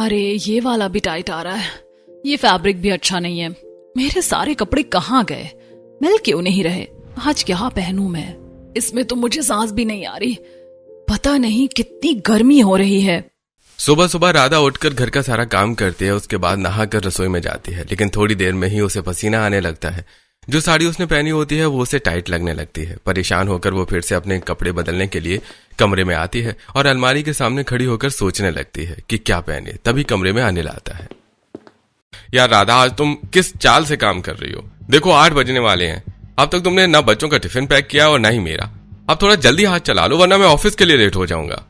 अरे ये वाला भी टाइट आ रहा है, ये फैब्रिक भी अच्छा नहीं है। मेरे सारे कपड़े कहाँ गए, मिल क्यों नहीं रहे? आज क्या पहनूं मैं? इसमें तो मुझे सांस भी नहीं आ रही। पता नहीं कितनी गर्मी हो रही है। सुबह सुबह राधा उठकर घर का सारा काम करती है, उसके बाद नहाकर रसोई में जाती है, लेकिन थोड़ी देर में ही उसे पसीना आने लगता है। जो साड़ी उसने पहनी होती है वो उसे टाइट लगने लगती है। परेशान होकर वो फिर से अपने कपड़े बदलने के लिए कमरे में आती है और अलमारी के सामने खड़ी होकर सोचने लगती है कि क्या पहने। तभी कमरे में अनिल आता है। यार राधा, आज तुम किस चाल से काम कर रही हो? देखो 8 बजने वाले हैं, अब तक तुमने ना बच्चों का टिफिन पैक किया और ना ही मेरा। अब थोड़ा जल्दी हाथ चला लो वरना मैं ऑफिस के लिए लेट हो जाऊंगा।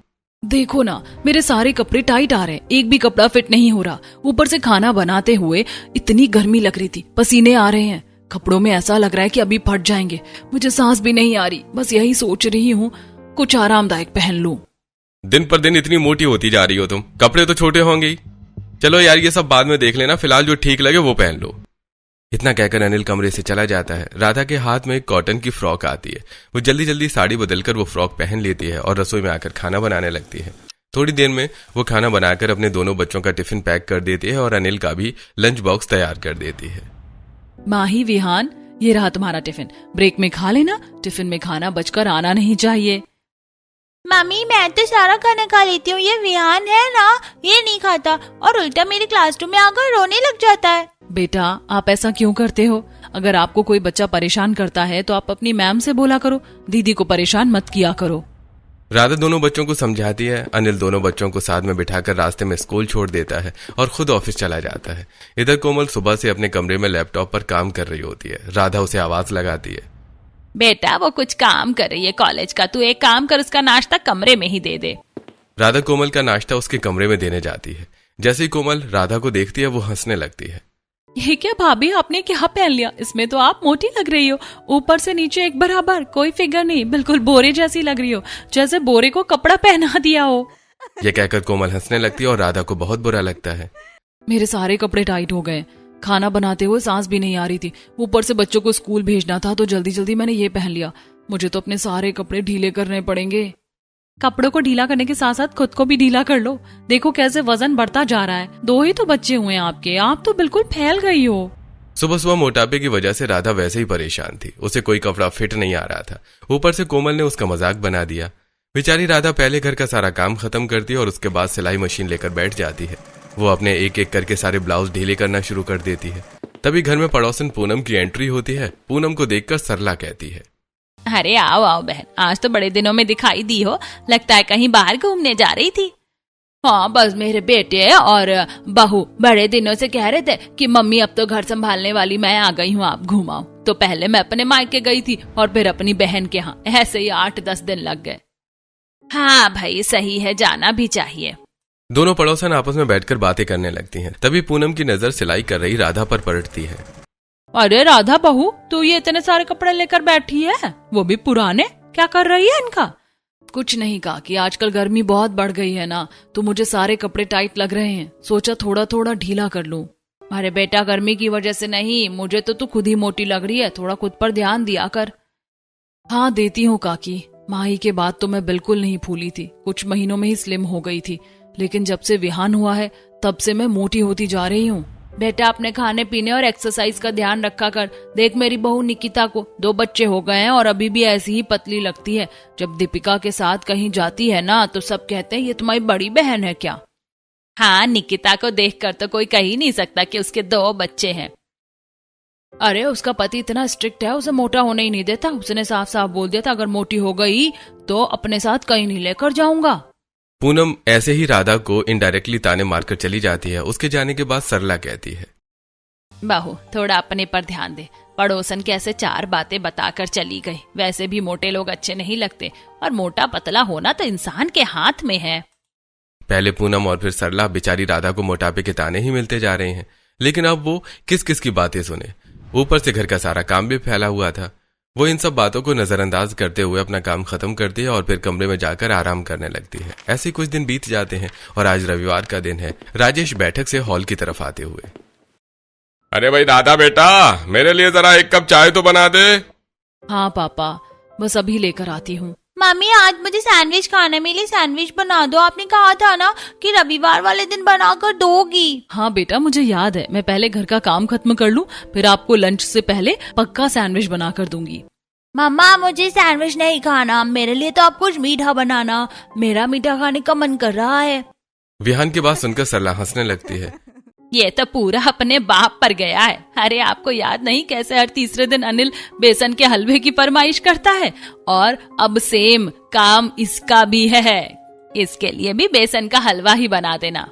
देखो ना, मेरे सारे कपड़े टाइट आ रहे हैं, एक भी कपड़ा फिट नहीं हो रहा। ऊपर से खाना बनाते हुए इतनी गर्मी लग रही थी, पसीने आ रहे हैं। कपड़ों में ऐसा लग रहा है कि अभी फट जाएंगे। मुझे सांस भी नहीं आ रही। बस यही सोच रही हूँ कुछ आरामदायक पहन लूं। दिन पर दिन इतनी मोटी होती जा रही हो तुम, कपड़े तो छोटे होंगे ही। चलो यार, ये सब बाद में देख लेना, फिलहाल जो ठीक लगे वो पहन लो। इतना कहकर अनिल कमरे से चला जाता है। राधा के हाथ में एक कॉटन की फ्रॉक आती है। वो जल्दी जल्दी साड़ी बदलकर वो फ्रॉक पहन लेती है और रसोई में आकर खाना बनाने लगती है। थोड़ी देर में वो खाना बनाकर अपने दोनों बच्चों का टिफिन पैक कर देती है और अनिल का भी लंच बॉक्स तैयार कर देती है। माही, विहान, ये रहा तुम्हारा टिफिन, ब्रेक में खा लेना। टिफिन में खाना बचकर आना नहीं चाहिए। मम्मी, मैं तो सारा खाना खा लेती हूँ, ये विहान है ना, ये नहीं खाता और उल्टा मेरी क्लासरूम में आकर रोने लग जाता है। बेटा, आप ऐसा क्यों करते हो? अगर आपको कोई बच्चा परेशान करता है तो आप अपनी मैम से बोला करो, दीदी को परेशान मत किया करो। राधा दोनों बच्चों को समझाती है। अनिल दोनों बच्चों को साथ में बिठाकर रास्ते में स्कूल छोड़ देता है और खुद ऑफिस चला जाता है। इधर कोमल सुबह से अपने कमरे में लैपटॉप पर काम कर रही होती है। राधा उसे आवाज लगाती है। बेटा, वो कुछ काम कर रही है कॉलेज का, तू एक काम कर, उसका नाश्ता कमरे में ही दे दे। राधा कोमल का नाश्ता उसके कमरे में देने जाती है। जैसे ही कोमल राधा को देखती है वो हंसने लगती है। ये क्या भाभी, आपने क्या पहन लिया? इसमें तो आप मोटी लग रही हो, ऊपर से नीचे एक बराबर, कोई फिगर नहीं, बिल्कुल बोरे जैसी लग रही हो, जैसे बोरे को कपड़ा पहना दिया हो। ये कहकर कोमल हंसने लगती है और राधा को बहुत बुरा लगता है। मेरे सारे कपड़े टाइट हो गए। खाना बनाते हुए सांस भी नहीं आ रही थी, ऊपर से बच्चों को स्कूल भेजना था तो जल्दी जल्दी मैंने ये पहन लिया। मुझे तो अपने सारे कपड़े ढीले करने पड़ेंगे। कपड़ों को ढीला करने के साथ साथ खुद को भी ढीला कर लो। देखो कैसे वजन बढ़ता जा रहा है। 2 ही तो बच्चे हुए हैं आपके, आप तो बिल्कुल फैल गई हो। सुबह सुबह मोटापे की वजह से राधा वैसे ही परेशान थी। उसे कोई कपड़ा फिट नहीं आ रहा था, ऊपर से कोमल ने उसका मजाक बना दिया। बेचारी राधा पहले घर का सारा काम खत्म करती है और उसके बाद सिलाई मशीन लेकर बैठ जाती है। वो अपने एक एक करके सारे ब्लाउज ढीले करना शुरू कर देती है। तभी घर में पड़ोसन पूनम की एंट्री होती है। पूनम को देखकर सरला कहती है, अरे आओ आओ बहन, आज तो बड़े दिनों में दिखाई दी हो, लगता है कहीं बाहर घूमने जा रही थी। हाँ, बस मेरे बेटे और बहू बड़े दिनों से कह रहे थे कि मम्मी अब तो घर संभालने वाली मैं आ गई हूँ, आप घुमाओ। तो पहले मैं अपने मायके गई थी और फिर अपनी बहन के यहाँ, ऐसे ही 8-10 दिन लग गए। हाँ भाई, सही है, जाना भी चाहिए। दोनों पड़ोसन आपस में बैठकर बातें करने लगती हैं। तभी पूनम की नजर सिलाई कर रही राधा पर पलटती है। अरे राधा बहू, तू ये इतने सारे कपड़े लेकर बैठी है, वो भी पुराने, क्या कर रही है इनका? कुछ नहीं काकी, आजकल गर्मी बहुत बढ़ गई है ना, तो मुझे सारे कपड़े टाइट लग रहे हैं, सोचा थोड़ा थोड़ा ढीला कर लूं। अरे बेटा, गर्मी की वजह से नहीं, मुझे तो तू खुद ही मोटी लग रही है, थोड़ा खुद पर ध्यान दिया कर। हाँ देती हूँ काकी। माही के बाद तो मैं बिल्कुल नहीं फूली थी, कुछ महीनों में ही स्लिम हो गई थी, लेकिन जब से विहान हुआ है तब से मैं मोटी होती जा रही हूँ। बेटा, अपने खाने पीने और एक्सरसाइज का ध्यान रखा कर। देख मेरी बहू निकिता को 2 बच्चे हो गए हैं और अभी भी ऐसी ही पतली लगती है। जब दीपिका के साथ कहीं जाती है ना तो सब कहते हैं ये तुम्हारी बड़ी बहन है क्या। हाँ, निकिता को देखकर तो कोई कह ही नहीं सकता कि उसके 2 बच्चे हैं। अरे उसका पति इतना स्ट्रिक्ट है, उसे मोटा होने ही नहीं देता। उसने साफ साफ बोल दिया था अगर मोटी हो गई तो अपने साथ कहीं नहीं लेकर जाऊंगा। पूनम ऐसे ही राधा को इनडायरेक्टली ताने मारकर चली जाती है। उसके जाने के बाद सरला कहती है, बहू थोड़ा अपने पर ध्यान दे। पड़ोसन कैसे 4 बातें बताकर चली गई। वैसे भी मोटे लोग अच्छे नहीं लगते और मोटा पतला होना तो इंसान के हाथ में है। पहले पूनम और फिर सरला बेचारी राधा को मोटापे के ताने ही मिलते जा रहे हैं, लेकिन अब वो किस किस की बातें सुने। ऊपर से घर का सारा काम भी फैला हुआ था। वो इन सब बातों को नजरअंदाज करते हुए अपना काम खत्म करती है और फिर कमरे में जाकर आराम करने लगती है। ऐसे कुछ दिन बीत जाते हैं और आज रविवार का दिन है। राजेश बैठक से हॉल की तरफ आते हुए, अरे भाई राधा बेटा, मेरे लिए जरा 1 कप चाय तो बना दे। हाँ पापा, बस अभी लेकर आती हूँ। मम्मी आज मुझे सैंडविच खाना है, मेरे लिए सैंडविच बना दो। आपने कहा था ना कि रविवार वाले दिन बनाकर दोगी। हाँ बेटा, मुझे याद है। मैं पहले घर का काम खत्म कर लूँ, फिर आपको लंच से पहले पक्का सैंडविच बना कर दूंगी। मम्मा मुझे सैंडविच नहीं खाना, मेरे लिए तो आप कुछ मीठा बनाना, मेरा मीठा खाने का मन कर रहा है। विहान की बात सुनकर सरला हंसने लगती है। ये तो पूरा अपने बाप पर गया है। अरे आपको याद नहीं कैसे हर तीसरे दिन अनिल बेसन के हलवे की फरमाइश करता है, और अब सेम काम इसका भी है। इसके लिए भी बेसन का हलवा ही बना देना।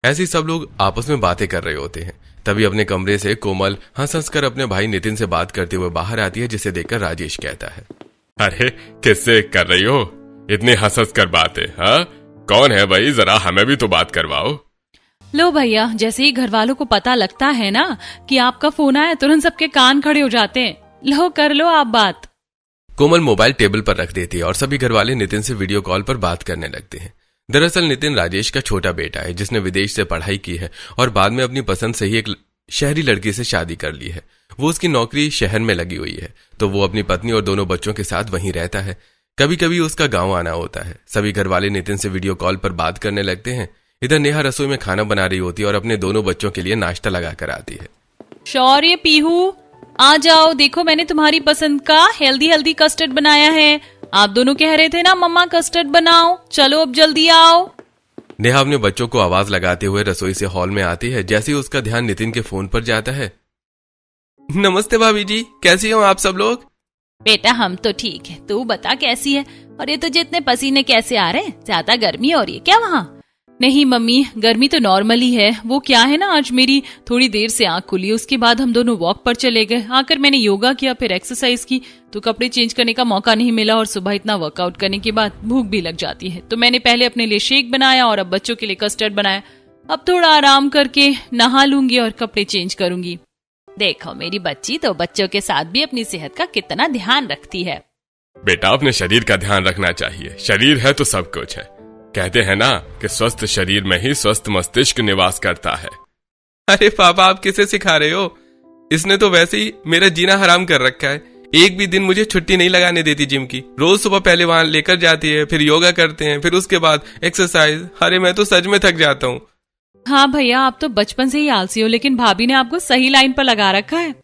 ऐसी सब लोग आपस में बातें कर रहे होते हैं। तभी अपने कमरे से कोमल हंस हंस कर अपने भाई नितिन से बात करते हुए बाहर आती है, जिसे देखकर राजेश कहता है, अरे किससे कर रही हो इतनी हंस हंस कर बातें? हाँ, कौन है भाई, जरा हमें भी तो बात करवाओ। लो भैया, जैसे ही घर वालों को पता लगता है ना कि आपका फोन आया, तुरंत सबके कान खड़े हो जाते हैं। लो कर लो आप बात। कोमल मोबाइल टेबल पर रख देती है और सभी घर वाले नितिन से वीडियो कॉल पर बात करने लगते हैं। दरअसल नितिन राजेश का छोटा बेटा है, जिसने विदेश से पढ़ाई की है और बाद में अपनी पसंद से ही एक शहरी लड़की से शादी कर ली है। वो उसकी नौकरी शहर में लगी हुई है, तो वो अपनी पत्नी और दोनों बच्चों के साथ वहीं रहता है। कभी कभी उसका गांव आना होता है। सभी घर वाले नितिन से वीडियो कॉल पर बात करने लगते हैं। इधर नेहा रसोई में खाना बना रही होती है और अपने दोनों बच्चों के लिए नाश्ता लगा कर आती है। शौर्य, पीहू, आ जाओ, देखो मैंने तुम्हारी पसंद का हेल्दी हेल्दी कस्टर्ड बनाया है। आप दोनों कह रहे थे ना मम्मा कस्टर्ड बनाओ, चलो अब जल्दी आओ। नेहा अपने बच्चों को आवाज लगाते हुए रसोई से हॉल में आती है। जैसे ही उसका ध्यान नितिन के फोन पर जाता है, नमस्ते भाभी जी, कैसी हो आप सब लोग? बेटा हम तो ठीक है, तू बता कैसी है? और ये तुझे इतने पसीने कैसे आ रहे हैं? ज्यादा गर्मी हो रही है क्या वहाँ? नहीं मम्मी, गर्मी तो नॉर्मल ही है। वो क्या है ना, आज मेरी थोड़ी देर से आंख खुली, उसके बाद हम दोनों वॉक पर चले गए। आकर मैंने योगा किया, फिर एक्सरसाइज की, तो कपड़े चेंज करने का मौका नहीं मिला, और सुबह इतना वर्कआउट करने के बाद भूख भी लग जाती है, तो मैंने पहले अपने लिए शेक बनाया और अब बच्चों के लिए कस्टर्ड बनाया। अब थोड़ा आराम करके नहा लूंगी और कपड़े चेंज करूंगी। देखो मेरी बच्ची तो बच्चों के साथ भी अपनी सेहत का कितना ध्यान रखती है। बेटा अपने शरीर का ध्यान रखना चाहिए, शरीर है तो सब कुछ है। कहते हैं ना कि स्वस्थ शरीर में ही स्वस्थ मस्तिष्क निवास करता है। अरे पापा, आप किसे सिखा रहे हो? इसने तो वैसे ही मेरा जीना हराम कर रखा है। एक भी दिन मुझे छुट्टी नहीं लगाने देती जिम की। रोज सुबह पहले वहां लेकर जाती है, फिर योगा करते हैं, फिर उसके बाद एक्सरसाइज। अरे मैं तो सच में थक जाता हूँ। हाँ भैया, आप तो बचपन से ही आलसी हो, लेकिन भाभी ने आपको सही लाइन पर लगा रखा है।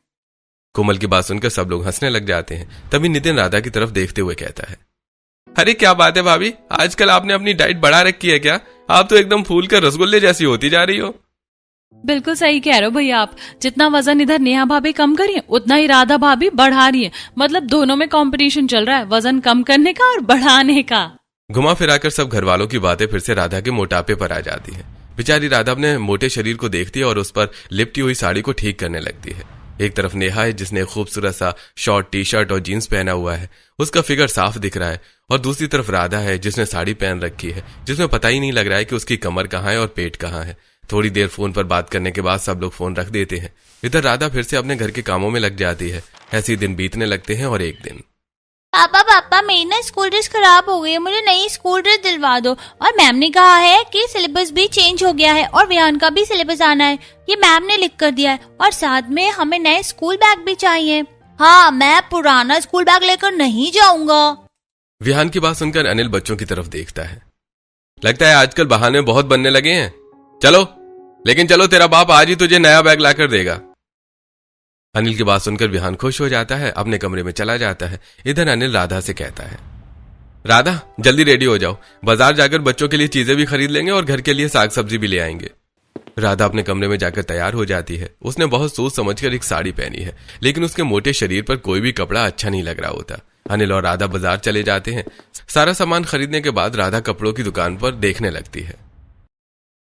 कोमल की बात सुनकर सब लोग हंसने लग जाते हैं। तभी नितिन राधा की तरफ देखते हुए कहता है, अरे क्या बात है भाभी, आजकल आपने अपनी डाइट बढ़ा रखी है क्या? आप तो एकदम फूल कर रसगुल्ले जैसी होती जा रही हो। बिल्कुल सही कह रहे हो भैया आप। जितना वजन इधर नेहा भाभी कम करी है, उतना ही राधा भाभी बढ़ा रही है। मतलब दोनों में कंपटीशन चल रहा है, वजन कम करने का और बढ़ाने का। घुमा फिराकर सब घर वालों की बातें फिर से राधा के मोटापे पर आ जाती है। बेचारी राधा अपने मोटे शरीर को देखती है और उस पर लिपटी हुई साड़ी को ठीक करने लगती है। एक तरफ नेहा है, जिसने खूबसूरत सा शॉर्ट टी शर्ट और जीन्स पहना हुआ है, उसका फिगर साफ दिख रहा है, और दूसरी तरफ राधा है, जिसने साड़ी पहन रखी है, जिसमें पता ही नहीं लग रहा है कि उसकी कमर कहाँ है और पेट कहाँ है। थोड़ी देर फोन पर बात करने के बाद सब लोग फोन रख देते हैं। इधर राधा फिर से अपने घर के कामों में लग जाती है। ऐसे ही दिन बीतने लगते हैं और एक दिन, पापा मेरी ना स्कूल ड्रेस खराब हो गई है, मुझे नई स्कूल ड्रेस दिलवा दो। और मैम ने कहा है कि सिलेबस भी चेंज हो गया है और विहान का भी सिलेबस आना है, ये मैम ने लिख कर दिया है। और साथ में हमें नए स्कूल बैग भी चाहिए। हाँ, मैं पुराना स्कूल बैग लेकर नहीं जाऊंगा। विहान की बात सुनकर अनिल बच्चों की तरफ देखता है। लगता है आजकल बहाने बहुत बनने लगे हैं। चलो, लेकिन चलो, तेरा बाप आज ही तुझे नया बैग लाकर देगा। अनिल की बात सुनकर विहान खुश हो जाता है, अपने कमरे में चला जाता है। इधर अनिल राधा से कहता है, राधा जल्दी रेडी हो जाओ, बाजार जाकर बच्चों के लिए चीजें भी खरीद लेंगे और घर के लिए साग सब्जी भी ले आएंगे। राधा अपने कमरे में जाकर तैयार हो जाती है। उसने बहुत सोच समझकर एक साड़ी पहनी है, लेकिन उसके मोटे शरीर पर कोई भी कपड़ा अच्छा नहीं लग रहा होता। अनिल और राधा बाजार चले जाते हैं। सारा सामान खरीदने के बाद राधा कपड़ों की दुकान पर देखने लगती है।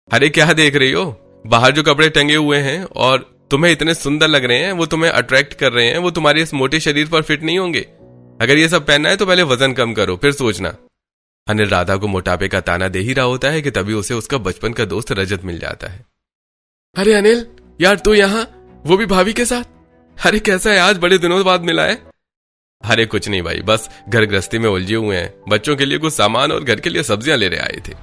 अरे क्या देख रही हो? बाहर जो कपड़े टंगे हुए हैं और तुम्हें इतने सुंदर लग रहे हैं, वो तुम्हें अट्रैक्ट कर रहे हैं, वो तुम्हारे इस मोटे शरीर पर फिट नहीं होंगे। अगर ये सब पहनना है तो पहले वजन कम करो, फिर सोचना। अनिल राधा को मोटापे का ताना दे ही रहा होता है कि तभी उसे उसका बचपन का दोस्त रजत मिल जाता है। अरे अनिल यार, तू यहाँ, वो भी भाभी के साथ? अरे कैसा है आज, बड़े दिनों बाद मिला है। अरे कुछ नहीं भाई, बस घर गृहस्थी में उलझे हुए हैं। बच्चों के लिए कुछ सामान और घर के लिए सब्जियां ले रहे आए थे।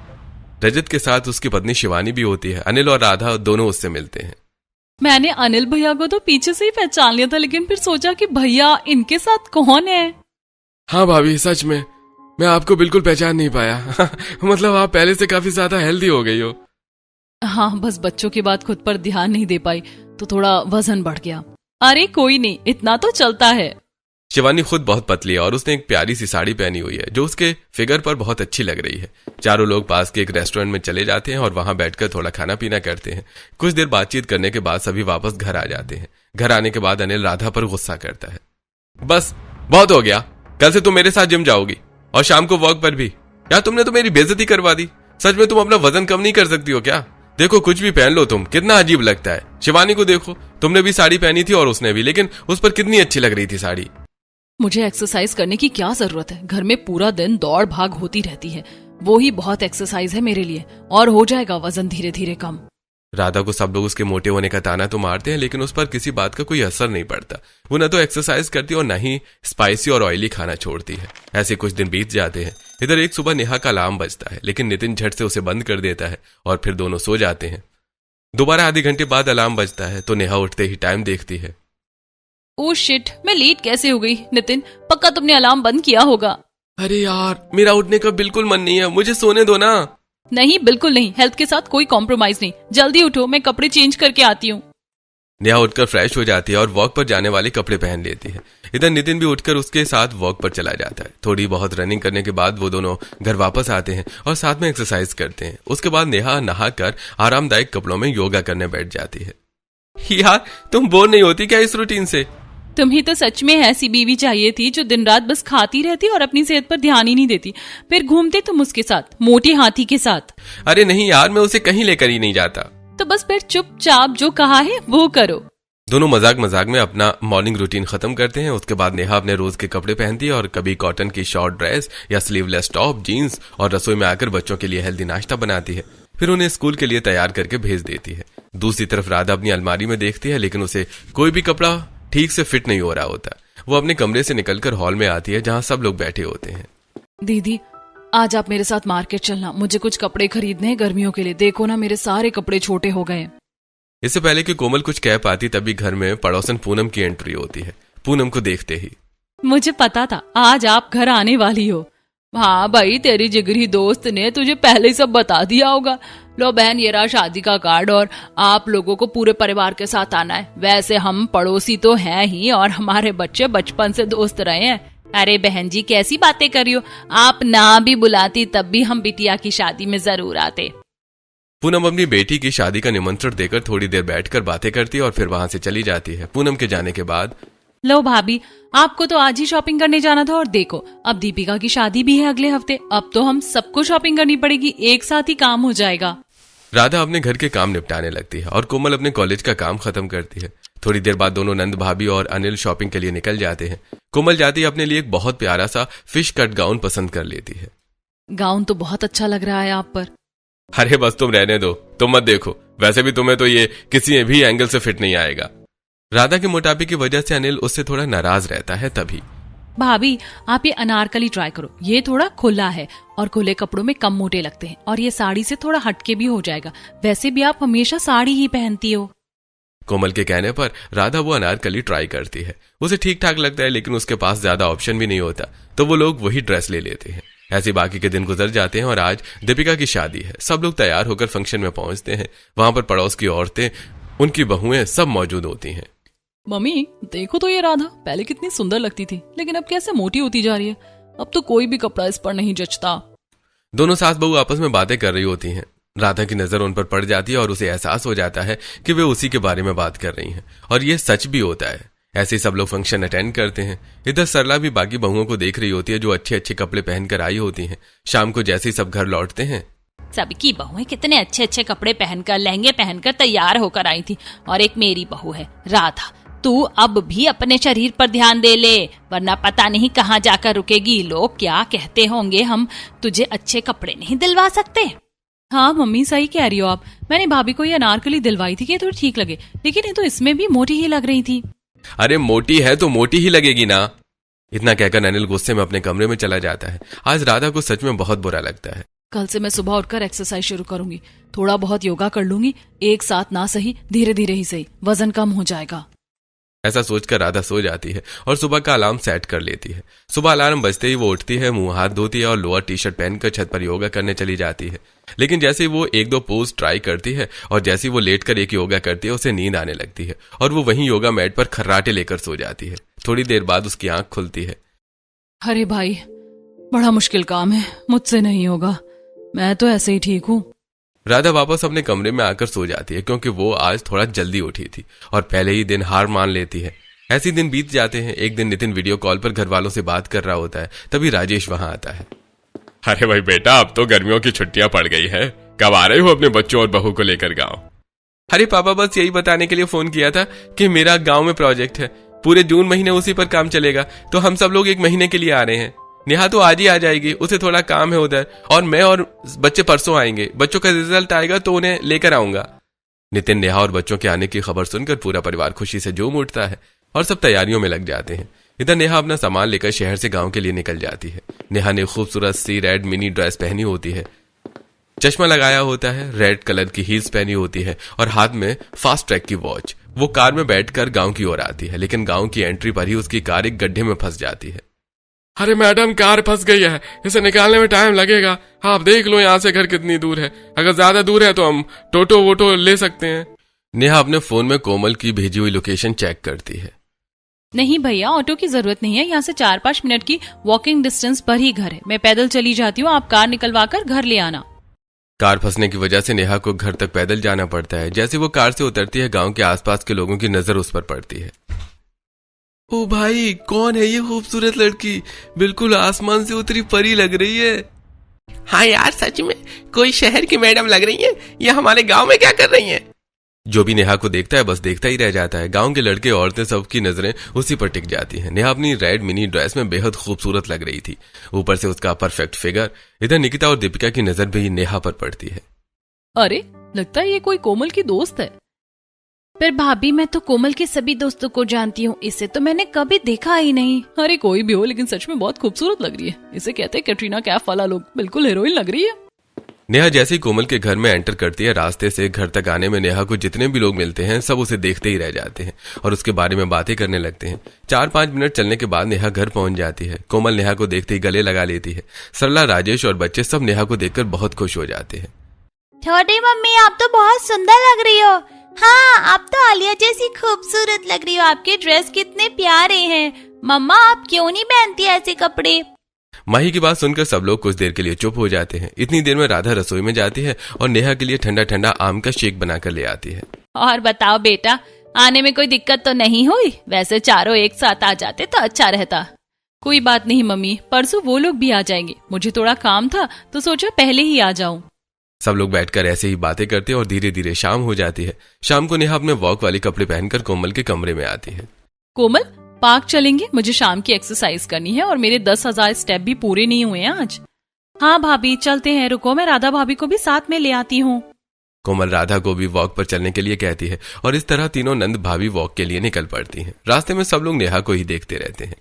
रजत के साथ उसकी पत्नी शिवानी भी होती है। अनिल और राधा दोनों उससे मिलते हैं। मैंने अनिल भैया को तो पीछे से ही पहचान लिया था, लेकिन फिर सोचा कि भैया इनके साथ कौन है। हाँ भाभी, सच में मैं आपको बिल्कुल पहचान नहीं पाया। मतलब आप पहले से काफी ज्यादा हेल्दी हो गई हो। हाँ, बस बच्चों की बात खुद पर ध्यान नहीं दे पाई तो थोड़ा वजन बढ़ गया। अरे कोई नहीं, इतना तो चलता है। शिवानी खुद बहुत पतली है और उसने एक प्यारी सी साड़ी पहनी हुई है जो उसके फिगर पर बहुत अच्छी लग रही है। चारों लोग पास के एक रेस्टोरेंट में चले जाते हैं और वहां बैठकर थोड़ा खाना पीना करते हैं। कुछ देर बातचीत करने के बाद सभी वापस घर आ जाते हैं। घर आने के बाद अनिल राधा पर गुस्सा करता है। बस बहुत हो गया, कल से तुम मेरे साथ जिम जाओगी और शाम को वॉक पर भी। यार तुमने तो मेरी बेइज्जती करवा दी। सच में तुम अपना वजन कम नहीं कर सकती हो क्या? देखो कुछ भी पहन लो तुम, कितना अजीब लगता है। शिवानी को देखो, तुमने भी साड़ी पहनी थी और उसने भी, लेकिन उस पर कितनी अच्छी लग रही थी साड़ी। मुझे एक्सरसाइज करने की क्या जरूरत है? घर में पूरा दिन दौड़ भाग होती रहती है, वो ही बहुत एक्सरसाइज है मेरे लिए, और हो जाएगा वजन धीरे धीरे कम। राधा को सब लोग उसके मोटे होने का ताना तो मारते हैं, लेकिन उस पर किसी बात का कोई असर नहीं पड़ता। वो न तो एक्सरसाइज करती और न ही स्पाइसी और ऑयली खाना छोड़ती है। ऐसे कुछ दिन बीत जाते हैं। इधर एक सुबह नेहा का अलार्म बजता है, लेकिन नितिन झट से उसे बंद कर देता है और फिर दोनों सो जाते हैं। दोबारा आधे घंटे बाद अलार्म बजता है तो नेहा उठते ही टाइम देखती है। ओह शिट, मैं लेट कैसे हो गई? नितिन, पक्का तुमने अलार्म बंद किया होगा। अरे यार, मेरा उठने का बिल्कुल मन नहीं है, मुझे सोने दो ना। नहीं, बिल्कुल नहीं, हेल्थ के साथ कोई कॉम्प्रोमाइज नहीं। जल्दी उठो, मैं कपड़े चेंज करके आती हूँ। नेहा उठकर फ्रेश हो जाती है और वॉक पर जाने वाले कपड़े पहन लेती है। इधर नितिन भी उठकर उसके साथ वॉक पर चला जाता है। थोड़ी बहुत रनिंग करने के बाद वो दोनों घर वापस आते हैं और साथ में एक्सरसाइज करते हैं। उसके बाद नेहा नहाकर आरामदायक कपड़ों में योगा करने बैठ जाती है। यार तुम बोर नहीं होती क्या इस रूटीन से? तुम्हें तो सच में ऐसी बीवी चाहिए थी जो दिन रात बस खाती रहती और अपनी सेहत पर ध्यान ही नहीं देती। फिर घूमते तुम उसके साथ, मोटे हाथी के साथ। अरे नहीं यार, मैं उसे कहीं लेकर ही नहीं जाता। तो बस फिर चुपचाप जो कहा है वो करो। दोनों मजाक मजाक में अपना मॉर्निंग रूटीन खत्म करते हैं। उसके बाद नेहा अपने रोज के कपड़े पहनती है और कभी कॉटन की शॉर्ट ड्रेस या स्लीवलेस टॉप, जीन्स, और रसोई में आकर बच्चों के लिए हेल्दी नाश्ता बनाती है। फिर उन्हें स्कूल के लिए तैयार करके भेज देती है। दूसरी तरफ राधा अपनी अलमारी में देखती है, लेकिन उसे कोई भी कपड़ा ठीक से फिट नहीं हो रहा होता। वो अपने कमरे से निकलकर हॉल में आती है जहां सब लोग बैठे होते हैं। दीदी, आज आप मेरे साथ मार्केट चलना, मुझे कुछ कपड़े खरीदने हैं गर्मियों के लिए। देखो ना, मेरे सारे कपड़े छोटे हो गए। इससे पहले कि कोमल कुछ कह पाती तभी घर में पड़ोसन पूनम की एंट्री होती है। पूनम को देखते ही मुझे पता था आज आप घर आने वाली हो। हाँ भाई, तेरी जिगरी दोस्त ने तुझे पहले ही सब बता दिया होगा। लो बहन, ये रहा शादी का कार्ड और आप लोगों को पूरे परिवार के साथ आना है। वैसे हम पड़ोसी तो हैं ही और हमारे बच्चे बचपन से दोस्त रहे हैं। अरे बहन जी, कैसी बातें कर रही हो? आप ना भी बुलाती तब भी हम बिटिया की शादी में जरूर आते। पूनम अपनी बेटी की शादी का निमंत्रण देकर थोड़ी देर बैठकर बातें करती है और फिर वहां से चली जाती है। पूनम के जाने के बाद, लो भाभी, आपको तो आज ही शॉपिंग करने जाना था और देखो अब दीपिका की शादी भी है अगले हफ्ते। अब तो हम सबको शॉपिंग करनी पड़ेगी, एक साथ ही काम हो जाएगा। राधा अपने घर के काम निपटाने लगती है और कोमल अपने कॉलेज का काम खत्म करती है। थोड़ी देर बाद दोनों नंद भाभी और अनिल शॉपिंग के लिए निकल जाते हैं। कोमल जाती है अपने लिए एक बहुत प्यारा सा फिश कट गाउन पसंद कर लेती है। गाउन तो बहुत अच्छा लग रहा है आप पर। अरे बस तुम रहने दो, तुम मत देखो। वैसे भी तुम्हें तो ये किसी भी एंगल से फिट नहीं आएगा। राधा के मोटापे की वजह से अनिल उससे थोड़ा नाराज रहता है। तभी, भाभी आप ये अनारकली ट्राई करो, ये थोड़ा खुला है और खुले कपड़ों में कम मोटे लगते हैं और ये साड़ी से थोड़ा हटके भी हो जाएगा। वैसे भी आप हमेशा साड़ी ही पहनती हो। कोमल के कहने पर राधा वो अनारकली ट्राई करती है। उसे ठीक ठाक लगता है, लेकिन उसके पास ज्यादा ऑप्शन भी नहीं होता, तो वो लोग वही ड्रेस ले लेते हैं। ऐसे बाकी के दिन गुजर जाते हैं और आज दीपिका की शादी है। सब लोग तैयार होकर फंक्शन में पहुंचते हैं। वहां पर पड़ोस की औरतें, उनकी बहुएं सब मौजूद होती हैं। मम्मी देखो तो ये राधा पहले कितनी सुंदर लगती थी, लेकिन अब कैसे मोटी होती जा रही है। अब तो कोई भी कपड़ा इस पर नहीं जचता। दोनों सास बहू आपस में बातें कर रही होती हैं। राधा की नजर उन पर पड़ जाती है और उसे एहसास हो जाता है कि वे उसी के बारे में बात कर रही हैं, और ये सच भी होता है। ऐसे सब लोग फंक्शन अटेंड करते हैं। इधर सरला भी बाकी बहुओं को देख रही होती है जो अच्छे अच्छे कपड़े पहनकर आई होती हैं। शाम को जैसे ही सब घर लौटते हैं, सबकी बहुएं कितने अच्छे अच्छे कपड़े पहनकर, लहंगे पहनकर तैयार होकर आई थी, और एक मेरी बहू है राधा। तू अब भी अपने शरीर पर ध्यान दे ले, वरना पता नहीं कहाँ जाकर रुकेगी। लोग क्या कहते होंगे, हम तुझे अच्छे कपड़े नहीं दिलवा सकते। हाँ मम्मी, सही कह रही हो आप। मैंने भाभी को ये अनारकली दिलवाई थी कि थोड़ी ठीक लगे, लेकिन ये तो इसमें भी मोटी ही लग रही थी। अरे मोटी है तो मोटी ही लगेगी ना। इतना कहकर अनिल गुस्से में अपने कमरे में चला जाता है। आज राधा को सच में बहुत बुरा लगता है। कल से मैं सुबह उठकर एक्सरसाइज शुरू करूंगी। थोड़ा बहुत योगा कर लूंगी, एक साथ ना सही, धीरे धीरे ही सही, वजन कम हो जाएगा। ऐसा सोचकर राधा सो जाती है और सुबह का अलार्म सेट कर लेती है। सुबह अलार्म बजते ही वो उठती है, मुंह हाथ धोती है और लोअर टी शर्ट पहनकर छत पर योगा करने चली जाती है। लेकिन जैसे ही वो एक दो पोज ट्राई करती है और जैसे ही वो लेटकर एक योगा करती है, उसे नींद आने लगती है और वो वहीं योगा मैट पर खर्राटे लेकर सो जाती है। थोड़ी देर बाद उसकी आंख खुलती है। अरे भाई, बड़ा मुश्किल काम है, मुझसे नहीं होगा, मैं तो ऐसे ही ठीक हूँ। राधा वापस अपने कमरे में आकर सो जाती है क्योंकि वो आज थोड़ा जल्दी उठी थी और पहले ही दिन हार मान लेती है। ऐसे दिन बीत जाते हैं। एक दिन नितिन वीडियो कॉल पर घर वालों से बात कर रहा होता है, तभी राजेश वहां आता है। अरे भाई बेटा, अब तो गर्मियों की छुट्टियां पड़ गई है, कब आ रहे हो अपने बच्चों और बहू को लेकर गाँव? अरे पापा, बस यही बताने के लिए फोन किया था कि मेरा गाँव में प्रोजेक्ट है, पूरे जून महीने उसी पर काम चलेगा, तो हम सब लोग 1 महीने के लिए आ रहे हैं। नेहा तो आज ही आ जाएगी, उसे थोड़ा काम है उधर, और मैं और बच्चे परसों आएंगे। बच्चों का रिजल्ट आएगा तो उन्हें लेकर आऊंगा। नितिन, नेहा और बच्चों के आने की खबर सुनकर पूरा परिवार खुशी से झूम उठता है और सब तैयारियों में लग जाते हैं। इधर नेहा अपना सामान लेकर शहर से गांव के लिए निकल जाती है। नेहा ने खूबसूरत सी रेड मिनी ड्रेस पहनी होती है, चश्मा लगाया होता है, रेड कलर की हील्स पहनी होती है और हाथ में फास्ट ट्रैक की वॉच। वो कार में बैठकर गांव की ओर आती है, लेकिन गांव की एंट्री पर ही उसकी कार एक गड्ढे में फंस जाती है। अरे मैडम, कार फंस गई है, इसे निकालने में टाइम लगेगा। आप देख लो यहाँ से घर कितनी दूर है, अगर ज्यादा दूर है तो हम टोटो वोटो ले सकते हैं। नेहा अपने फोन में कोमल की भेजी हुई लोकेशन चेक करती है। नहीं भैया, ऑटो की जरूरत नहीं है, यहाँ से 4-5 मिनट की वॉकिंग डिस्टेंस पर ही घर है, मैं पैदल चली जाती हूँ, आप कार निकलवा कर घर ले आना। कार फंसने की वजह से नेहा को घर तक पैदल जाना पड़ता है। जैसे वो कार से उतरती है, गांव के आसपास के लोगों की नजर उस पर पड़ती है। ओ भाई, कौन है ये खूबसूरत लड़की? बिल्कुल आसमान से उतरी परी लग रही है। हाँ यार, सच में कोई शहर की मैडम लग रही है। ये हमारे गांव में क्या कर रही हैं? जो भी नेहा को देखता है बस देखता ही रह जाता है। गांव के लड़के औरतें सबकी नजरें उसी पर टिक जाती हैं। नेहा अपनी रेड मिनी ड्रेस में बेहद खूबसूरत लग रही थी, ऊपर से उसका परफेक्ट फिगर। इधर निकिता और दीपिका की नजर भी नेहा पर पड़ती है। अरे, लगता है ये कोई कोमल की दोस्त है। पर भाभी, मैं तो कोमल के सभी दोस्तों को जानती हूँ, इसे तो मैंने कभी देखा ही नहीं। अरे कोई भी हो, लेकिन सच में बहुत खूबसूरत लग रही है। इसे कहते हैं कैटरीना कैफ वाला लोग, बिल्कुल हीरोइन लग रही है। नेहा जैसे ही कोमल के घर में एंटर करती है, रास्ते से घर तक आने में नेहा को जितने भी लोग मिलते हैं सब उसे देखते ही रह जाते हैं और उसके बारे में बातें करने लगते हैं। 4-5 मिनट चलने के बाद नेहा घर पहुंच जाती है। कोमल नेहा को देखते ही गले लगा लेती है। सरला, राजेश और बच्चे सब नेहा को देखकर बहुत खुश हो जाते हैं। छोटी मम्मी, आप तो बहुत सुंदर लग रही हो। हाँ, आप तो आलिया जैसी खूबसूरत लग रही हो। आपके ड्रेस कितने प्यारे हैं। मम्मा, आप क्यों नहीं पहनती ऐसे कपड़े? माही की बात सुनकर सब लोग कुछ देर के लिए चुप हो जाते हैं। इतनी देर में राधा रसोई में जाती है और नेहा के लिए ठंडा ठंडा आम का शेक बनाकर ले आती है। और बताओ बेटा, आने में कोई दिक्कत तो नहीं हुई? वैसे चारों एक साथ आ जाते तो अच्छा रहता। कोई बात नहीं मम्मी, परसों वो लोग भी आ जाएंगे। मुझे थोड़ा काम था तो सोचा पहले ही आ जाऊं। सब लोग बैठकर ऐसे ही बातें करते हैं और धीरे धीरे शाम हो जाती है। शाम को नेहा अपने वॉक वाले कपड़े पहनकर कोमल के कमरे में आती है। कोमल, पार्क चलेंगे, मुझे शाम की एक्सरसाइज करनी है और मेरे 10,000 स्टेप भी पूरे नहीं हुए हैं आज। हाँ भाभी, चलते हैं, रुको मैं राधा भाभी को भी साथ में ले आती हूँ। कोमल राधा को भी वॉक पर चलने के लिए कहती है और इस तरह तीनों नंद भाभी वॉक के लिए निकल पड़ती हैं। रास्ते में सब लोग नेहा को ही देखते रहते हैं।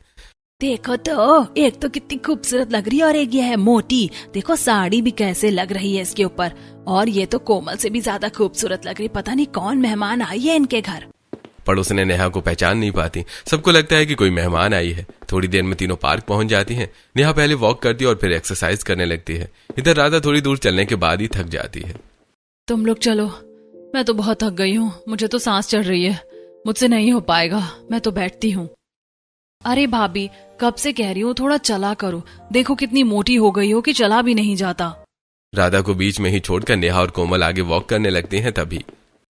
देखो तो, एक तो कितनी खूबसूरत लग रही है और एक ये है मोटी। देखो साड़ी भी कैसे लग रही है इसके ऊपर, और ये तो कोमल से भी ज्यादा खूबसूरत लग रही। पता नहीं कौन मेहमान आई है इनके घर। पड़ोसने नेहा को पहचान नहीं पाती। सबको लगता है कि कोई मेहमान आई है। थोड़ी देर में तीनों पार्क पहुंच जाती हैं। नेहा पहले वॉक करती है और फिर एक्सरसाइज करने लगती है। इधर राधा थोड़ी दूर चलने के बाद ही थक जाती है। तुम लोग चलो, मैं तो बहुत थक गई हूँ, मुझे तो सांस चढ़ रही है, मुझसे नहीं हो पाएगा, मैं तो बैठती हूँ। अरे भाभी, कब से कह रही हूँ थोड़ा चला करो, देखो कितनी मोटी हो गई हो कि चला भी नहीं जाता। राधा को बीच में ही छोड़कर नेहा और कोमल आगे वॉक करने लगती हैं। तभी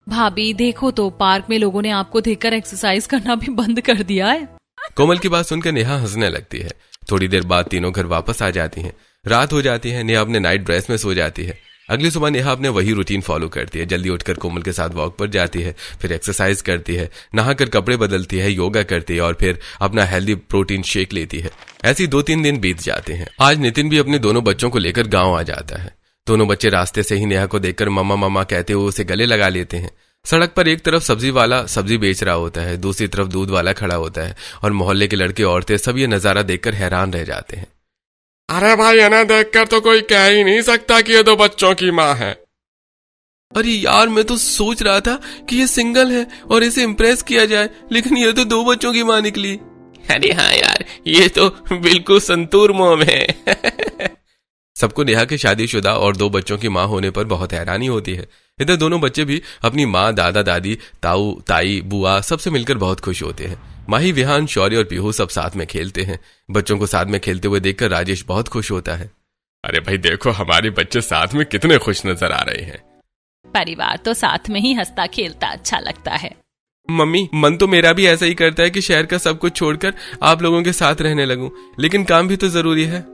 भाभी देखो तो, पार्क में लोगों ने आपको देखकर एक्सरसाइज करना भी बंद कर दिया है। कोमल की बात सुनकर नेहा हंसने लगती है। थोड़ी देर बाद तीनों घर वापस आ जाती हैं। रात हो जाती है। नेहा अपने नाइट ड्रेस में सो जाती है। अगली सुबह नेहा अपने वही रूटीन फॉलो करती है। जल्दी उठकर कोमल के साथ वॉक पर जाती है, फिर एक्सरसाइज करती है, नहाकर कपड़े बदलती है, योगा करती है और फिर अपना हेल्दी प्रोटीन शेक लेती है। ऐसी 2-3 दिन बीत जाते हैं। आज नितिन भी अपने दोनों बच्चों को लेकर गांव आ जाता है। दोनों बच्चे रास्ते से ही नेहा को देखकर मम्मा मम्मा कहते हुए उसे गले लगा लेते हैं। सड़क पर एक तरफ सब्जी वाला सब्जी बेच रहा होता है, दूसरी तरफ दूध वाला खड़ा होता है और मोहल्ले के लड़के औरतें सब ये नजारा देखकर हैरान रह जाते हैं। अरे भाई, इन्हें देखकर तो कोई कह ही नहीं सकता कि ये 2 बच्चों की माँ है। अरे यार, मैं तो सोच रहा था कि ये सिंगल है और इसे इम्प्रेस किया जाए, लेकिन ये तो 2 बच्चों की माँ निकली। अरे हाँ यार, ये तो बिल्कुल संतूर मोम है। सबको नेहा के शादीशुदा और 2 बच्चों की माँ होने पर बहुत हैरानी होती है। इधर दोनों बच्चे भी अपनी माँ, दादा दादी, ताऊ ताई, बुआ सबसे मिलकर बहुत खुश होते हैं। माही, विहान, शौर्य और पीहू सब साथ में खेलते हैं। बच्चों को साथ में खेलते हुए देखकर राजेश बहुत खुश होता है। अरे भाई देखो, हमारे बच्चे साथ में कितने खुश नजर आ रहे हैं। परिवार तो साथ में ही हंसता खेलता अच्छा लगता है। मम्मी, मन तो मेरा भी ऐसा ही करता है कि शहर का सब कुछ छोड़कर आप लोगों के साथ रहने लगूं, लेकिन काम भी तो जरूरी है।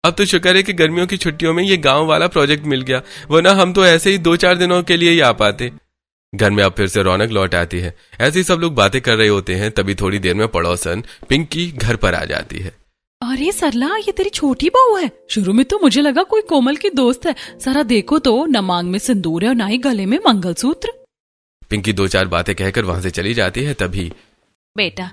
अब तो शुक्र है कि गर्मियों की छुट्टियों में ये गांव वाला प्रोजेक्ट मिल गया, वरना हम तो ऐसे ही 2-4 दिनों के लिए ही आ पाते। घर में अब फिर से रौनक लौट आती है। ऐसे ही सब लोग बातें कर रहे होते हैं, तभी थोड़ी देर में पड़ोसन पिंकी घर पर आ जाती है। अरे सरला, ये तेरी छोटी बहू है। शुरू में तो मुझे लगा कोई कोमल की दोस्त है। जरा देखो तो, न मांग में सिंदूर है और ना ही गले में मंगलसूत्र। पिंकी 2-4 बातें कहकर वहां से चली जाती है। तभी बेटा,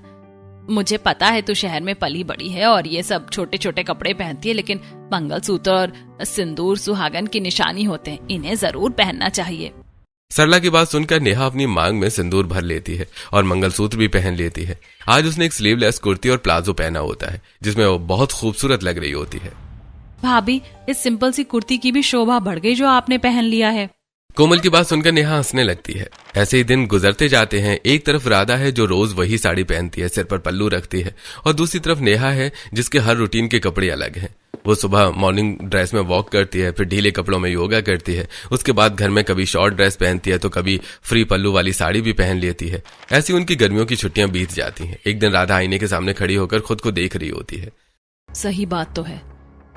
मुझे पता है तू शहर में पली बड़ी है और ये सब छोटे छोटे कपड़े पहनती है, लेकिन मंगलसूत्र और सिंदूर सुहागन की निशानी होते हैं, इन्हें जरूर पहनना चाहिए। सरला की बात सुनकर नेहा अपनी मांग में सिंदूर भर लेती है और मंगलसूत्र भी पहन लेती है। आज उसने एक स्लीवलेस कुर्ती और प्लाजो पहना होता है, जिसमें वो बहुत खूबसूरत लग रही होती है। भाभी, इस सिंपल सी कुर्ती की भी शोभा बढ़ गई जो आपने पहन लिया है। कोमल की बात सुनकर नेहा हंसने लगती है। ऐसे ही दिन गुजरते जाते हैं। एक तरफ राधा है जो रोज वही साड़ी पहनती है, सिर पर पल्लू रखती है, और दूसरी तरफ नेहा है जिसके हर रूटीन के कपड़े अलग हैं। वो सुबह मॉर्निंग ड्रेस में वॉक करती है, फिर ढीले कपड़ों में योगा करती है, उसके बाद घर में कभी शॉर्ट ड्रेस पहनती है तो कभी फ्री पल्लू वाली साड़ी भी पहन लेती है। ऐसी उनकी गर्मियों की छुट्टियां बीत जाती हैं। एक दिन राधा आईने के सामने खड़ी होकर खुद को देख रही होती है। सही बात तो है,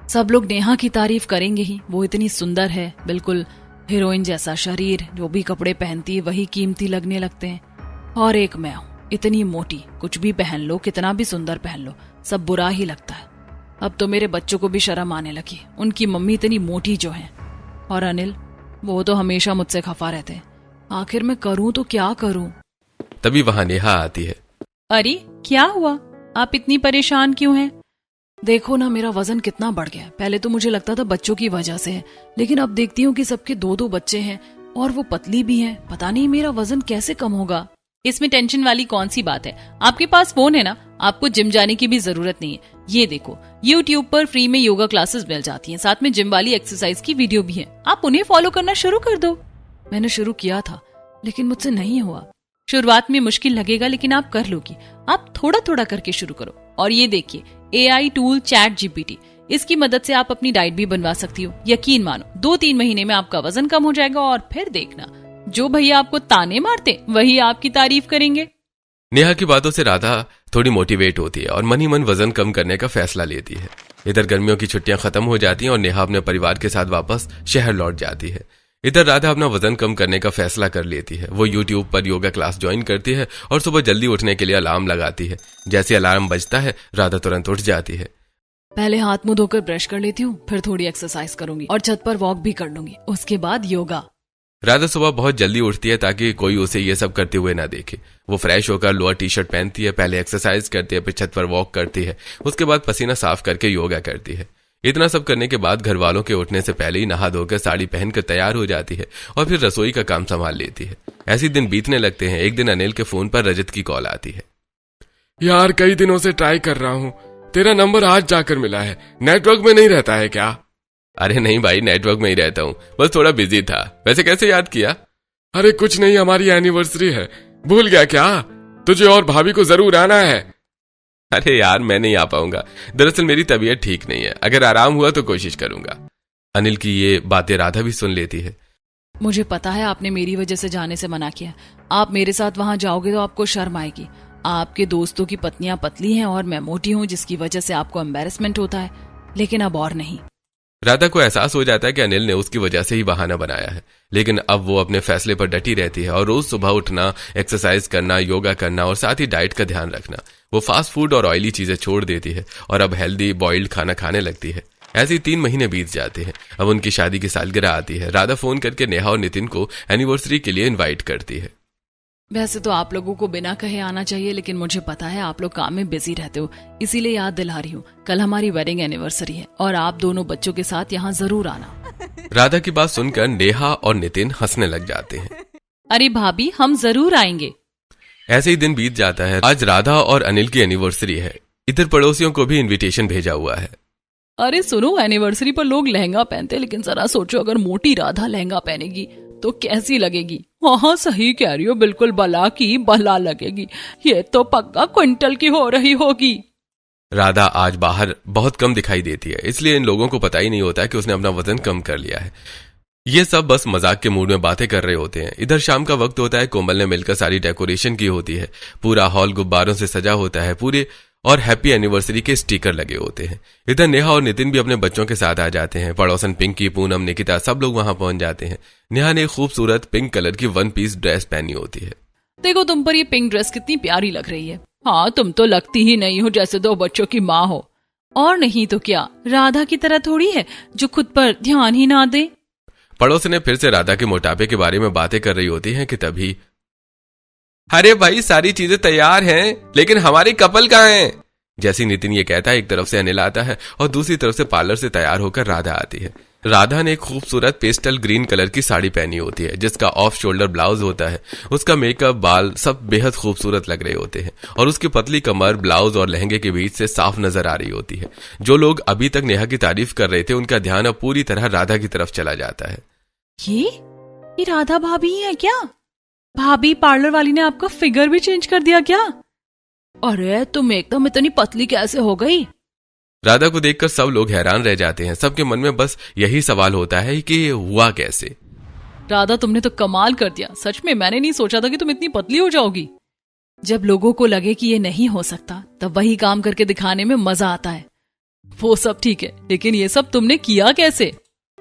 सब लोग नेहा की तारीफ करेंगे ही। वो इतनी सुंदर है, बिल्कुल हीरोइन जैसा शरीर, जो भी कपड़े पहनती है वही कीमती लगने लगते हैं। और एक मैं हूं, इतनी मोटी, कुछ भी पहन लो, कितना भी सुंदर पहन लो, सब बुरा ही लगता है। अब तो मेरे बच्चों को भी शर्म आने लगी, उनकी मम्मी इतनी मोटी जो है। और अनिल, वो तो हमेशा मुझसे खफा रहते हैं। आखिर मैं करूं तो क्या करूं? तभी वहां नेहा आती है। अरे क्या हुआ, आप इतनी परेशान क्यों हैं? देखो ना, मेरा वजन कितना बढ़ गया है। पहले तो मुझे लगता था बच्चों की वजह से है, लेकिन अब देखती हूँ कि सबके 2-2 बच्चे हैं और वो पतली भी हैं। पता नहीं मेरा वजन कैसे कम होगा। इसमें टेंशन वाली कौन सी बात है? आपके पास फोन है ना, आपको जिम जाने की भी जरूरत नहीं है। ये देखो, YouTube पर फ्री में योगा क्लासेस मिल जाती हैं, साथ में जिम वाली एक्सरसाइज की वीडियो भी है। आप उन्हें फॉलो करना शुरू कर दो। मैंने शुरू किया था, लेकिन मुझसे नहीं हुआ। शुरुआत में मुश्किल लगेगा, लेकिन आप कर लोगी। आप थोड़ा थोड़ा करके शुरू करो। और ये देखिए, AI टूल ChatGPT, इसकी मदद से आप अपनी डाइट भी बनवा सकती हो। यकीन मानो, 2-3 महीने में आपका वजन कम हो जाएगा। और फिर देखना, जो भैया आपको ताने मारते वही आपकी तारीफ करेंगे। नेहा की बातों से राधा थोड़ी मोटिवेट होती है और मन ही मन वजन कम करने का फैसला लेती है। इधर गर्मियों की छुट्टियां खत्म हो जाती हैं और नेहा अपने परिवार के साथ वापस शहर लौट जाती है। इधर राधा अपना वजन कम करने का फैसला कर लेती है। वो YouTube पर योगा क्लास ज्वाइन करती है और सुबह जल्दी उठने के लिए अलार्म लगाती है। जैसे अलार्म बजता है, राधा तुरंत उठ जाती है। पहले हाथ मुंह धोकर ब्रश कर लेती हूँ, फिर थोड़ी एक्सरसाइज करूंगी और छत पर वॉक भी कर लूंगी। उसके बाद योगा। राधा सुबह बहुत जल्दी उठती है ताकि कोई उसे ये सब करते हुए ना देखे। वो फ्रेश होकर लोअर टी-शर्ट पहनती है, पहले एक्सरसाइज करती है, फिर छत पर वॉक करती है, उसके बाद पसीना साफ करके योगा करती है। इतना सब करने के बाद घर वालों के उठने से पहले ही नहा धोकर साड़ी पहनकर तैयार हो जाती है और फिर रसोई का काम संभाल लेती है। ऐसे दिन बीतने लगते हैं। एक दिन अनिल के फोन पर रजत की कॉल आती है। यार, कई दिनों से ट्राई कर रहा हूँ, तेरा नंबर आज जाकर मिला है। नेटवर्क में नहीं रहता है क्या? अरे नहीं भाई, नेटवर्क में ही रहता हूँ, बस थोड़ा बिजी था। वैसे कैसे याद किया? अरे कुछ नहीं, हमारी एनिवर्सरी है, भूल गया क्या? तुझे और भाभी को जरूर आना है। अरे यार, मैं नहीं आ पाऊंगा, दरअसल मेरी तबीयत ठीक नहीं है। अगर आराम हुआ तो कोशिश करूंगा। अनिल की ये बातें राधा भी सुन लेती है। मुझे पता है आपने मेरी वजह से जाने से मना किया। आप मेरे साथ वहां जाओगे तो आपको शर्म आएगी। आपके दोस्तों की पत्नियां पतली हैं और मैं मोटी हूं, जिसकी वजह से आपको एम्बैरेसमेंट होता है, लेकिन अब और नहीं। राधा को एहसास हो जाता है कि अनिल ने उसकी वजह से ही बहाना बनाया है, लेकिन अब वो अपने फैसले पर डटी रहती है और रोज सुबह उठना, एक्सरसाइज करना, योगा करना और साथ ही डाइट का ध्यान रखना। वो फास्ट फूड और ऑयली चीजें छोड़ देती है और अब हेल्दी बॉइल्ड खाना खाने लगती है। ऐसे ही 3 महीने बीत जाते हैं। अब उनकी शादी की सालगिरह आती है। राधा फोन करके नेहा और नितिन को एनिवर्सरी के लिए इन्वाइट करती है। वैसे तो आप लोगों को बिना कहे आना चाहिए, लेकिन मुझे पता है आप लोग काम में बिजी रहते हो, इसीलिए याद दिला रही हूँ। कल हमारी वेडिंग एनिवर्सरी है और आप दोनों बच्चों के साथ यहाँ जरूर आना। राधा की बात सुनकर नेहा और नितिन हंसने लग जाते हैं। अरे भाभी, हम जरूर आएंगे। ऐसे ही दिन बीत जाता है। आज राधा और अनिल की एनिवर्सरी है। इधर पड़ोसियों को भी इनविटेशन भेजा हुआ है। अरे सुनो, एनिवर्सरी पर लोग लहंगा पहनते, लेकिन जरा सोचो अगर मोटी राधा लहंगा पहनेगी तो कैसी लगेगी। हाँ सही कह रही हो, बिल्कुल बला की बला लगेगी। ये तो पक्का क्विंटल की हो रही होगी। राधा आज बाहर बहुत कम दिखाई देती है, इसलिए इन लोगों को पता ही नहीं होता कि उसने अपना वजन कम कर लिया है। ये सब बस मजाक के मूड में बातें कर रहे होते हैं। इधर शाम का वक्त होता है। कोमल ने मिलकर सारी डेकोरेशन की होती है। पूरा हॉल गुब्बारों से सजा होता है पूरे, और हैप्पी एनिवर्सरी के स्टिकर लगे होते हैं। इधर नेहा और नितिन भी अपने बच्चों के साथ आ जाते हैं। पड़ोसन पिंकी, पूनम, निकिता सब लोग वहां पहुंच जाते हैं। नेहा ने खूबसूरत पिंक कलर की 1 पीस ड्रेस पहनी होती है। देखो तुम पर ये पिंक ड्रेस कितनी प्यारी लग रही है। हाँ, तुम तो लगती ही नहीं हो जैसे 2 बच्चों की माँ हो। और नहीं तो क्या, राधा की तरह थोड़ी है जो खुद पर ध्यान ही ना दे। पड़ोसन ने फिर से राधा के मोटापे के बारे में बातें कर रही होती हैं कि तभी, अरे भाई सारी चीजें तैयार हैं, लेकिन हमारी कपल कहाँ है? जैसी नितिन ये कहता है, एक तरफ से अनिल आता है और दूसरी तरफ से पार्लर से तैयार होकर राधा आती है। राधा ने एक खूबसूरत पेस्टल ग्रीन कलर की साड़ी पहनी होती है, जिसका ऑफ शोल्डर ब्लाउज होता है। उसका मेकअप, बाल सब बेहद खूबसूरत लग रहे होते हैं और उसकी पतली कमर ब्लाउज और लहंगे के बीच से साफ नजर आ रही होती है। जो लोग अभी तक नेहा की तारीफ कर रहे थे, उनका ध्यान अब पूरी तरह राधा की तरफ चला जाता है। ये राधा भाभी है क्या? भाभी, पार्लर वाली ने आपका फिगर भी चेंज कर दिया क्या? अरे तुम एकदम इतनी पतली कैसे हो गई? राधा को देखकर सब लोग हैरान रह जाते हैं। सबके मन में बस यही सवाल होता है कि ये हुआ कैसे। राधा, तुमने तो कमाल कर दिया। सच में मैंने नहीं सोचा था कि तुम इतनी पतली हो जाओगी। जब लोगों को लगे कि ये नहीं हो सकता, तब वही काम करके दिखाने में मजा आता है। वो सब ठीक है, लेकिन ये सब तुमने किया कैसे?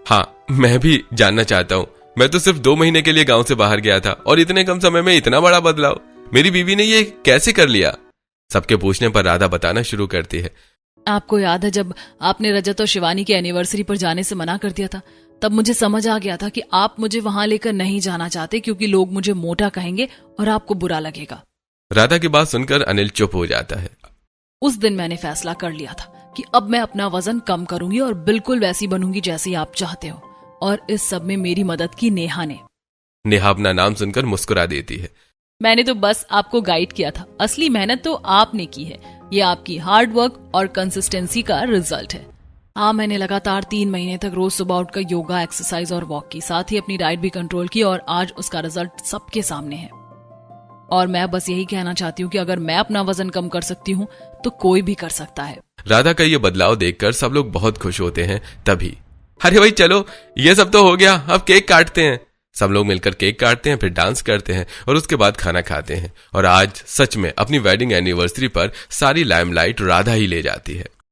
हाँ, मैं भी जानना चाहता हूँ। मैं तो सिर्फ 2 महीने के लिए गांव से बाहर गया था और इतने कम समय में इतना बड़ा बदलाव। मेरी बीवी ने ये कैसे कर लिया? सबके पूछने पर राधा बताना शुरू करती है। आपको याद है जब आपने रजत और शिवानी की एनिवर्सरी पर जाने से मना कर दिया था, तब मुझे समझ आ गया था कि आप मुझे वहां लेकर नहीं जाना चाहते, क्योंकि लोग मुझे मोटा कहेंगे और आपको बुरा लगेगा। राधा की बात सुनकर अनिल चुप हो जाता है। उस दिन मैंने फैसला कर लिया था कि अब मैं अपना वजन कम करूंगी और बिल्कुल वैसी बनूंगी जैसी आप चाहते हो। और इस सब में मेरी मदद की नेहा ने। नेहा अपना नाम सुनकर मुस्कुरा देती है। मैंने तो बस आपको गाइड किया था, असली मेहनत तो आपने की है। ये आपकी हार्ड वर्क और कंसिस्टेंसी का रिजल्ट है। हाँ, मैंने लगातार 3 महीने तक रोज सुबह उठकर योगा, एक्सरसाइज और वॉक की, साथ ही अपनी डाइट भी कंट्रोल की, और आज उसका रिजल्ट सबके सामने है। और मैं बस यही कहना चाहती हूँ कि अगर मैं अपना वजन कम कर सकती हूँ तो कोई भी कर सकता है। राधा का ये बदलाव देखकर सब लोग बहुत खुश होते हैं। तभी, अरे भाई चलो, ये सब तो हो गया, अब केक काटते हैं। सब लोग मिलकर केक काटते हैं, फिर डांस करते हैं और उसके बाद खाना खाते हैं। और आज सच में अपनी वेडिंग एनिवर्सरी पर सारी लाइमलाइट राधा ही ले जाती है।